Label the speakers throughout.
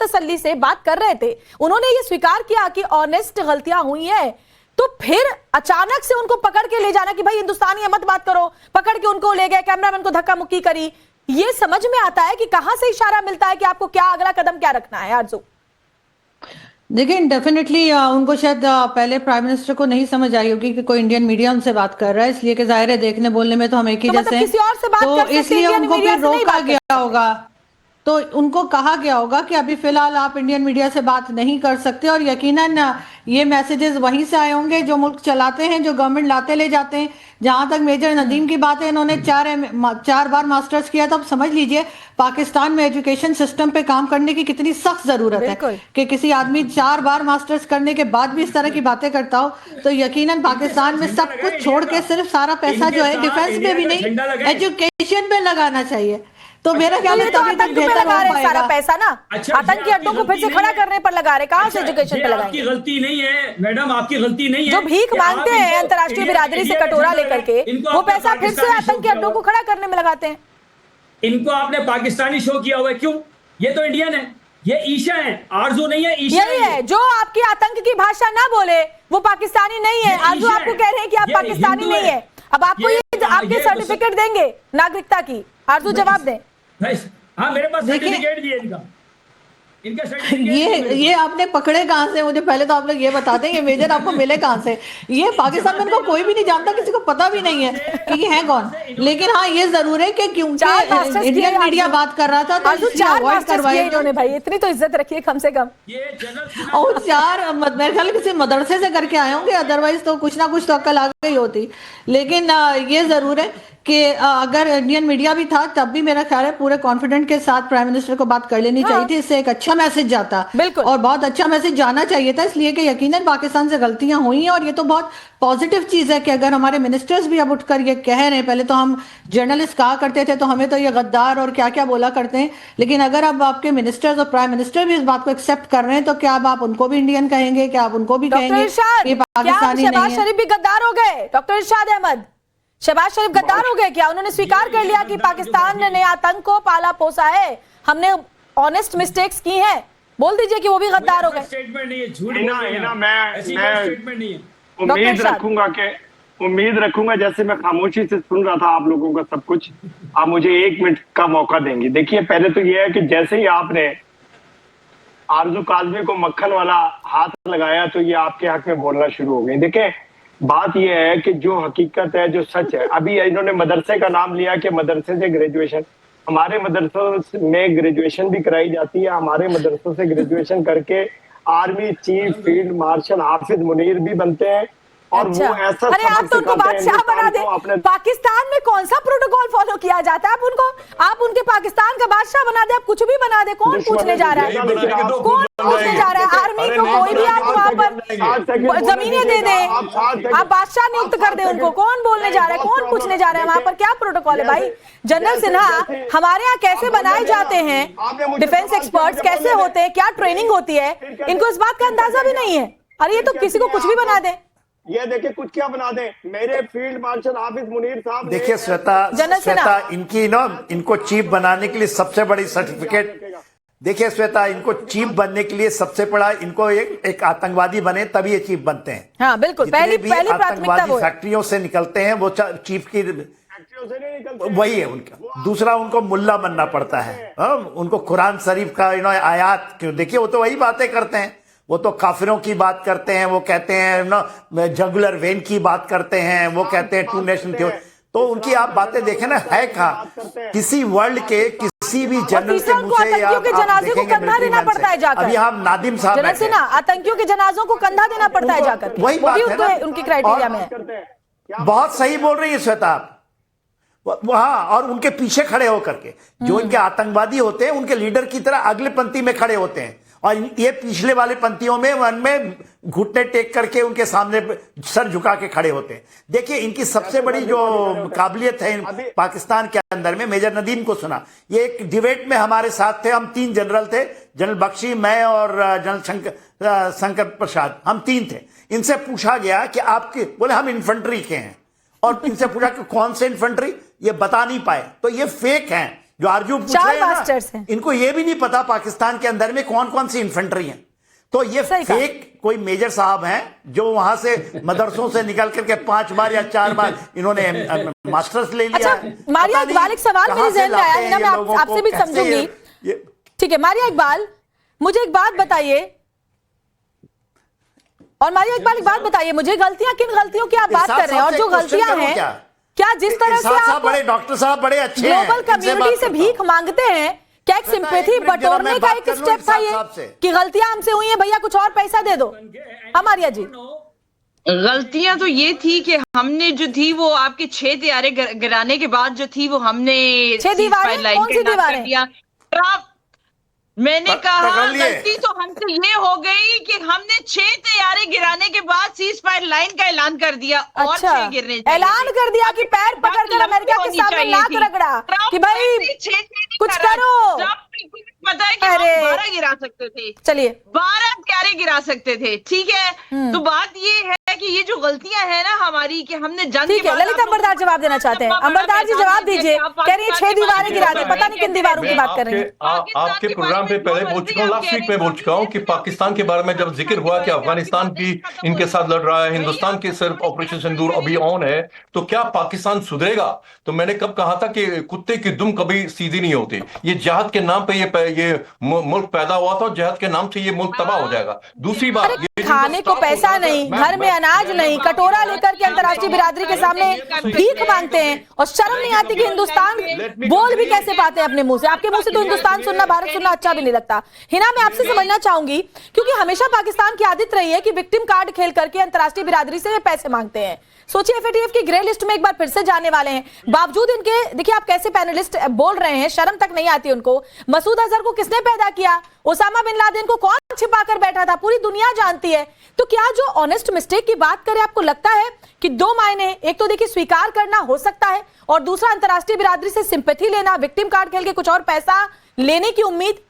Speaker 1: तसल्ली से बात कर रहे थे, उन्होंने ये स्वीकार किया कि ऑनेस्ट गलतियां हुई हैं, तो फिर अचानक से उनको पकड़ के ले जाना कि भाई हिंदुस्तानी है मत बात करो, पकड़ के उनको ले गए, कैमरामैन को धक्का मुक्की करी, ये समझ में आता है कि कहां से इशारा मिलता है कि आपको क्या अगला कदम क्या रखना है। आरजू
Speaker 2: देखिए, डेफिनेटली उनको शायद पहले प्राइम मिनिस्टर को नहीं समझ आई होगी कि कोई इंडियन मीडिया उनसे बात कर रहा है, इसलिए कि जाहिर है देखने बोलने में तो हम एक ही जैसे हैं,
Speaker 1: किसी और से बात
Speaker 2: तो
Speaker 1: कर सकते हैं,
Speaker 2: इसलिए
Speaker 1: इंडियन
Speaker 2: उनको
Speaker 1: मीडिया
Speaker 2: फिर
Speaker 1: से नहीं
Speaker 2: रोका
Speaker 1: बात
Speaker 2: गया होगा। तो उनको कहा गया होगा कि अभी फिलहाल आप इंडियन मीडिया से बात नहीं कर सकते, और यकीनन ये मैसेजेस वहीं से आए होंगे जो मुल्क चलाते हैं, जो गवर्नमेंट लाते ले जाते हैं। जहां तक मेजर नदीम की बात है, इन्होंने 4 बार मास्टर्स किया, तो अब समझ लीजिए पाकिस्तान में एजुकेशन सिस्टम पे काम करने की कितनी सख्त जरूरत है कि किसी आदमी 4 बार मास्टर्स करने के बाद भी इस तरह की बातें करता हो, तो यकीनन पाकिस्तान में सब कुछ छोड़ के सिर्फ सारा पैसा जो है डिफेंस में भी नहीं एजुकेशन पे लगाना चाहिए। तो मेरा ख्याल है तभी तक बेहतर हो पाएगा।
Speaker 1: सारा पैसा ना आतंकी अड्डों को फिर से खड़ा करने पर लगा रहे, कहां से एजुकेशन पे लगाएंगे?
Speaker 3: आपकी गलती नहीं है मैडम, आपकी गलती नहीं है।
Speaker 1: जो भीख मांगते हैं अंतर्राष्ट्रीय बिरादरी से कटोरा लेकर के, वो पैसा फिर से आतंकी अड्डों को खड़ा करने में लगाते हैं।
Speaker 3: इनको आपने पाकिस्तानी शो किया हुआ है, क्यों? ये तो इंडियन है, ये ईशा है, आरजू नहीं है, ईशा
Speaker 1: यही है। जो आपकी आतंक की भाषा ना बोले वो पाकिस्तानी नहीं है। आरजू आपको कह रहे हैं कि आप पाकिस्तानी नहीं है, अब आपको ये आपके सर्टिफिकेट देंगे नागरिकता की? आरजू जवाब दें।
Speaker 3: हाँ, मेरे पास सर्टिफिकेट भी है इनका।
Speaker 2: ये आपने पकड़े कहां से? मुझे पहले तो आप लोग ये बता दें, ये मेजर आपको मिले कहां से? ये पाकिस्तान में इनको कोई भी नहीं जानता, किसी को पता भी नहीं है कि ये है कौन। लेकिन हाँ, ये जरूर है कि क्योंकि इंडियन मीडिया बात कर रहा था तो अवॉइड करवाया
Speaker 1: इन्होंने। भाई इतनी तो इज्जत रखिए कम से कम।
Speaker 2: और 4 मेरे ख्याल किसी मदरसे से करके आए होंगे, अदरवाइज तो कुछ ना कुछ तो अक्ल आ गई होती। लेकिन ये जरूर है कि अगर इंडियन मीडिया भी था तब भी मेरा ख्याल है पूरे कॉन्फिडेंट के साथ प्राइम मिनिस्टर को बात कर लेनी चाहिए थी। इससे एक अच्छा मैसेज जाता, और बहुत अच्छा मैसेज जाना चाहिए था, इसलिए कि यकीनन पाकिस्तान से गलतियां हुई हैं। और ये तो बहुत पॉजिटिव चीज है कि अगर हमारे मिनिस्टर्स भी अब उठकर ये कह रहे हैं, पहले तो हम जर्नलिस्ट कहा करते थे तो हमें तो ये गद्दार और क्या क्या बोला करते हैं, लेकिन अगर अब आपके मिनिस्टर्स और प्राइम मिनिस्टर भी इस बात को एक्सेप्ट कर रहे हैं, तो क्या अब आप उनको भी इंडियन कहेंगे? क्या आप उनको भी कहेंगे कि पाकिस्तानी नहीं है?
Speaker 1: शहबाज शरीफ भी गद्दार हो गए? डॉक्टर इरशाद अहमद, शहबाज शरीफ गद्दार हो गए क्या? उन्होंने स्वीकार कर लिया कि पाकिस्तान ने आतंक को पाला पोसा है, हमने ऑनेस्ट मिस्टेक्स की हैं। बोल दीजिए कि वो भी गद्दार हो गए।
Speaker 3: स्टेटमेंट नहीं है, झूठ
Speaker 4: बोल रहे हैं। मैं
Speaker 3: स्टेटमेंट नहीं है।
Speaker 4: उम्मीद रखूंगा जैसे मैं खामोशी से सुन रहा था आप लोगों का सब कुछ, आप मुझे 1 मिनट का मौका देंगे। देखिए, पहले तो ये है कि जैसे ही आपने आरजू काजमी को मक्खन वाला हाथ लगाया तो ये आपके हक में बोलना शुरू हो गई। देखिए, बात यह है कि जो हकीकत है, जो सच है, अभी इन्होंने मदरसे का नाम लिया कि मदरसे से ग्रेजुएशन, हमारे मदरसों में ग्रेजुएशन भी कराई जाती है। हमारे मदरसों से ग्रेजुएशन करके आर्मी चीफ फील्ड मार्शल हाफिज मुनीर भी बनते हैं। और
Speaker 1: अच्छा।
Speaker 4: वो ऐसा
Speaker 1: अरे आप तो उनको बादशाह बना दे। पाकिस्तान में कौन सा प्रोटोकॉल फॉलो किया जाता है? आप उनके पाकिस्तान का बादशाह बना दे, आप कुछ भी बना दे, कौन पूछने जा रहा है? कौन पूछने जा रहा है? आर्मी को कोई भी आप वहां पर जमीनें दे दे, आप बादशाह नियुक्त कर दे उनको, कौन बोलने जा रहा है? कौन पूछने जा रहा है? वहां पर क्या प्रोटोकॉल है भाई? जनरल सिन्हा, हमारे यहाँ कैसे बनाए जाते हैं डिफेंस एक्सपर्ट्स, कैसे होते हैं, क्या ट्रेनिंग होती है, इनको इस बात का अंदाजा भी नहीं है। अरे ये तो किसी को कुछ भी बना दे।
Speaker 4: ये देखिए, कुछ क्या बना दे। मेरे फील्ड मार्शल हाफिज मुनीर साहब,
Speaker 5: देखिए श्वेता इनकी इनको चीफ बनाने के लिए सबसे बड़ी सर्टिफिकेट, देखिए श्वेता, इनको चीफ बनने के लिए सबसे बड़ा, इनको एक आतंकवादी बने तभी ये चीफ बनते हैं।
Speaker 1: हाँ बिल्कुल, पहली
Speaker 5: आतंकवादी फैक्ट्रियों से निकलते हैं वो चीफ की, वही है उनका। दूसरा, उनको मुल्ला बनना पड़ता है। उनको कुरान शरीफ का आयात क्यों, देखिए वो तो वही बातें करते हैं, वो तो काफिरों की बात करते हैं, वो कहते हैं जगुलर वेन की बात करते हैं, वो कहते हैं 2 नेशन थ्योरी। तो उनकी आप बातें देखें ना, है कहाँ किसी वर्ल्ड के किसी भी जनरल के मुंह से या
Speaker 1: के जनाजे को कंधा देना पड़ता है जाकर।
Speaker 5: अभी हम नादिम साहब
Speaker 1: बैठे ना, आतंकियों के जनाजों को कंधा देना पड़ता है जाकर,
Speaker 5: वही बात है ना,
Speaker 1: उनकी क्राइटेरिया में है।
Speaker 5: बहुत सही बोल रही है श्वेता आप। हाँ, और उनके पीछे खड़े होकर के जो इनके आतंकवादी होते हैं, उनके लीडर की तरह अगले पंक्ति में खड़े होते हैं, और ये पिछले वाले पंक्तियों में वन में घुटने टेक करके उनके सामने सर झुका के खड़े होते हैं। देखिए, इनकी सबसे बड़ी जो काबिलियत है पाकिस्तान के अंदर में, मेजर नदीम को सुना, ये एक डिबेट में हमारे साथ थे, हम 3 जनरल थे, जनरल बख्शी, मैं और जनरल शंकर प्रसाद, हम 3 थे। इनसे पूछा गया कि आपके, बोले हम इन्फेंट्री के हैं, और इनसे पूछा कि कौन से इन्फेंट्री, ये बता नहीं पाए। तो ये फेक हैं, जो आरजू पूछ
Speaker 1: चार
Speaker 5: रहे हैं
Speaker 1: मास्टर्स
Speaker 5: ना,
Speaker 1: हैं।
Speaker 5: इनको ये भी नहीं पता पाकिस्तान के अंदर में कौन कौन सी इन्फेंट्री है। तो ये
Speaker 1: सही कहा।
Speaker 5: फेक कोई मेजर साहब हैं जो वहां से मदरसों से निकल करके 5 बार या 4 बार इन्होंने मास्टर्स ले लिया
Speaker 1: अच्छा,
Speaker 5: है।
Speaker 1: मारिया
Speaker 5: पता नहीं
Speaker 1: इकबाल, एक सवाल
Speaker 5: कहां
Speaker 1: मेरे
Speaker 5: से
Speaker 1: जहन में आया
Speaker 5: लाते
Speaker 1: है
Speaker 5: हैं
Speaker 1: ना,
Speaker 5: ये
Speaker 1: मैं
Speaker 5: लोगों
Speaker 1: आपसे
Speaker 5: को,
Speaker 1: भी
Speaker 5: कैसे
Speaker 1: समझूंगी।
Speaker 5: ये-
Speaker 1: ठीक है मारिया इकबाल, मुझे एक बात बताइए, और मारिया इकबाल एक बात बताइए मुझे, गलतियां किन गलतियों की आप बात कर रहे हैं, और जो गलतियां हैं क्या जिस तरह से
Speaker 5: साहब
Speaker 1: आप
Speaker 5: बड़े डॉक्टर साहब बड़े अच्छे हैं,
Speaker 1: ग्लोबल
Speaker 5: इनसे
Speaker 1: कम्युनिटी
Speaker 5: बात
Speaker 1: से
Speaker 5: करता
Speaker 1: भीख
Speaker 5: हूं।
Speaker 1: मांगते हैं, क्या एक
Speaker 5: बेटा,
Speaker 1: सिंपैथी
Speaker 5: एक मिनट जरा
Speaker 1: बटोरने
Speaker 5: मैं
Speaker 1: का
Speaker 5: बात
Speaker 1: एक
Speaker 5: कर लूं
Speaker 1: स्टेप था
Speaker 5: इरशाद
Speaker 1: ये
Speaker 5: साहब से।
Speaker 1: कि गलतियां हमसे हुई हैं भैया, कुछ और पैसा दे दो। हाँ मारिया जी,
Speaker 6: गलतियां तो ये थी कि हमने जो थी वो आपके 6 दीवारें गिराने के बाद जो थी वो हमने
Speaker 1: 6 दीवारें?
Speaker 6: लाइन
Speaker 1: कौन सी
Speaker 6: का
Speaker 1: दीवारें?
Speaker 6: कर दिया। मैंने कहा
Speaker 5: पकड़ लिए।
Speaker 6: गलती तो हमसे ये हो गई कि हमने 6 तैयारे गिराने के बाद सीज फायर लाइन का ऐलान कर दिया और
Speaker 1: अच्छा
Speaker 6: 6 गिरने चाहिए
Speaker 1: ऐलान
Speaker 6: थे।
Speaker 1: कर दिया
Speaker 6: अब
Speaker 1: कि
Speaker 6: ये
Speaker 1: पैर
Speaker 6: बात
Speaker 1: पकड़कर
Speaker 6: लंबी
Speaker 1: अमेरिका के
Speaker 6: होनी
Speaker 1: सामने
Speaker 6: चाहिए
Speaker 1: नाक
Speaker 6: थी।
Speaker 1: रगड़ा
Speaker 6: ट्रंप
Speaker 1: कि भाई
Speaker 6: ने 6 नहीं
Speaker 1: कुछ
Speaker 6: करा।
Speaker 1: करो।
Speaker 6: ट्रंप को पता है कि
Speaker 1: अरे।
Speaker 6: हम 12 गिरा सकते थे,
Speaker 1: चलिए
Speaker 6: 12 क्यारे गिरा सकते थे। ठीक है, तो बात ये है कि ये जो गलतियां है ना हमारी कि हमने जंग
Speaker 1: ठीक
Speaker 6: के
Speaker 1: है,
Speaker 6: बाद
Speaker 1: ललित
Speaker 6: आप लोगों
Speaker 1: अंबरदार
Speaker 6: को
Speaker 1: जवाब देना चाहते हैं।
Speaker 6: लंबा बड़ा
Speaker 1: अंबरदार जी
Speaker 6: मैदान
Speaker 1: जवाब
Speaker 6: दे
Speaker 1: दीजिए,
Speaker 6: कि आप
Speaker 1: कह रही है 6
Speaker 6: पाकिस्तान के
Speaker 1: दीवारें
Speaker 6: बारे में
Speaker 1: गिरा दी,
Speaker 6: जो
Speaker 1: पता नहीं किन दीवारों की बात कर रहे हैं।
Speaker 7: आपके प्रोग्राम पे पहले बोल चुका हूँ, लास्ट वीक में बोल चुका हूँ कि पाकिस्तान के बारे में जब जिक्र हुआ कि अफगानिस्तान भी इनके साथ लड़ रहा है, हिंदुस्तान की सिर्फ ऑपरेशन सिंदूर अभी ऑन है, तो क्या पाकिस्तान सुधरेगा? तो मैंने कब कहा था कि कुत्ते की दुम कभी सीधी नहीं होती। ये जिहाद के नाम पे ये मुल्क पैदा हुआ था, जिहाद के नाम से ये मुल्क तबाह हो जाएगा। दूसरी बात, ये जिनको
Speaker 1: खाने को
Speaker 7: स्टॉक
Speaker 1: पैसा
Speaker 7: होता है,
Speaker 1: नहीं,
Speaker 7: मैं-
Speaker 1: घर में अनाज नहीं, कटोरा लेकर के अंतर्राष्ट्रीय बिरादरी के सामने भीख मांगते हैं, और शर्म नहीं आती कि हिंदुस्तान बोल भी कैसे पाते हैं अपने मुंह से। आपके मुंह से तो हिंदुस्तान सुनना, भारत सुनना अच्छा भी नहीं लगता। हिना, मैं आपसे समझना चाहूंगी, क्योंकि हमेशा पाकिस्तान की आदत रही है कि विक्टिम कार्ड खेल करके अंतर्राष्ट्रीय बिरादरी से वे पैसे मांगते हैं। सोचिए एफएटीएफ की ग्रे लिस्ट में एक बार फिर से जाने वाले हैं, बावजूद इनके, देखिए आप कैसे पैनलिस्ट बोल रहे हैं, शर्म तक नहीं आती उनको। मसूद अजहर को किसने पैदा किया, ओसामा बिन लादेन को कौन छिपा कर बैठा था, पूरी दुनिया जानती है। तो क्या जो ऑनेस्ट मिस्टेक की बात करें, आपको लगता है कि 2 मायने, एक तो देखिए स्वीकार करना हो सकता है, और दूसरा अंतर्राष्ट्रीय बिरादरी से सिंपैथी लेना, विक्टिम कार्ड खेल के कुछ और पैसा लेने की उम्मीद।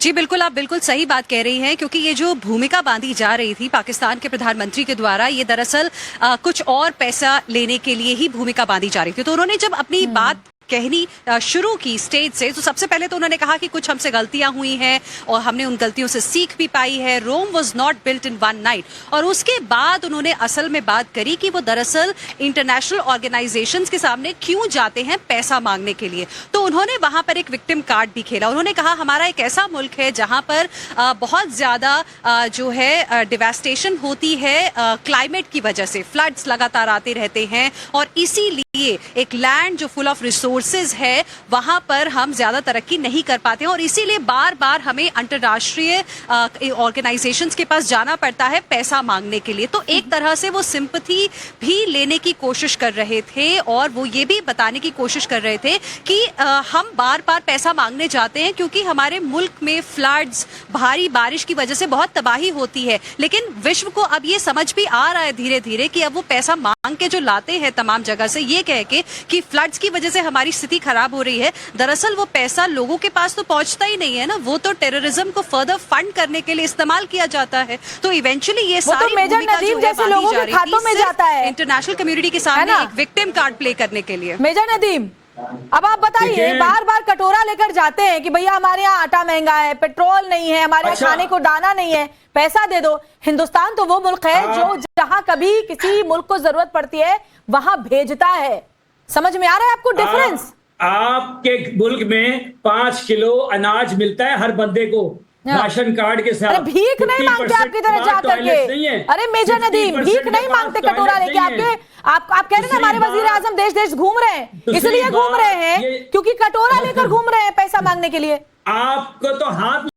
Speaker 8: जी बिल्कुल, आप बिल्कुल सही बात कह रही हैं, क्योंकि ये जो भूमिका बांधी जा रही थी पाकिस्तान के प्रधानमंत्री के द्वारा, ये दरअसल कुछ और पैसा लेने के लिए ही भूमिका बांधी जा रही थी। तो उन्होंने जब अपनी बात कहनी शुरू की स्टेज से, तो सबसे पहले तो उन्होंने कहा कि कुछ हमसे गलतियां हुई हैं और हमने उन गलतियों से सीख भी पाई है। Rome was not built in one night. और उसके बाद उन्होंने असल में बात करी कि वो दरअसल इंटरनेशनल ऑर्गेनाइजेशंस के सामने क्यों जाते हैं पैसा मांगने के लिए। तो उन्होंने वहां पर एक विक्टिम कार्ड भी खेला। उन्होंने कहा हमारा एक ऐसा मुल्क है जहां पर बहुत ज्यादा जो है डिवास्टेशन होती है क्लाइमेट की वजह से, फ्लड्स लगातार आते रहते हैं, और इसीलिए एक लैंड जो फुल ऑफ रिसोर्सेज है वहां पर हम ज्यादा तरक्की नहीं कर पाते हैं, और इसीलिए बार बार हमें अंतर्राष्ट्रीय ऑर्गेनाइजेशंस के पास जाना पड़ता है पैसा मांगने के लिए। तो एक तरह से वो सिंपैथी भी लेने की कोशिश कर रहे थे, और वो ये भी बताने की कोशिश कर रहे थे कि हम बार बार पैसा मांगने जाते हैं क्योंकि हमारे मुल्क में फ्लड्स, भारी बारिश की वजह से बहुत तबाही होती है। लेकिन विश्व को अब ये समझ भी आ रहा है धीरे धीरे कि अब वो पैसा मांग के जो लाते हैं तमाम जगह से, ये कह के कि फ्लड्स की वजह से हमारी स्थिति खराब हो रही है, दरअसल वो पैसा लोगों के पास तो पहुंचता ही नहीं है ना, वो तो टेररिज्म को फर्दर फंड करने के लिए इस्तेमाल किया जाता है। तो इवेंचुअली ये सारी
Speaker 1: मेजर
Speaker 8: भूमिका
Speaker 1: नदीम
Speaker 8: जो है
Speaker 1: जैसे लोगों के खातों में जाता है
Speaker 8: इंटरनेशनल कम्युनिटी के सामने
Speaker 1: ना?
Speaker 8: एक विक्टिम कार्ड प्ले करने के लिए।
Speaker 1: मेजर नदीम, अब आप बताइए, बार बार कटोरा लेकर जाते हैं कि भैया हमारे यहाँ आटा महंगा है, पेट्रोल नहीं है, हमारे यहाँ खाने को दाना नहीं है, पैसा दे दो। हिंदुस्तान तो वो मुल्क है जो जहां कभी किसी मुल्क को जरूरत पड़ती है वहां भेजता है। समझ में आ रहा है आपको डिफरेंस?
Speaker 3: आपके मुल्क में 5 किलो अनाज मिलता है हर बंदे को राशन कार्ड के साथ।
Speaker 1: अरे भीख नहीं मांगते आपकी तरह जा करके। अरे मेजर नदीम, भीख नहीं मांगते कटोरा लेके। आप कह रहे हैं हमारे वजीर आजम देश देश घूम रहे हैं, इसलिए घूम रहे हैं क्योंकि कटोरा लेकर घूम रहे हैं पैसा मांगने के लिए।
Speaker 3: आपको तो हाथ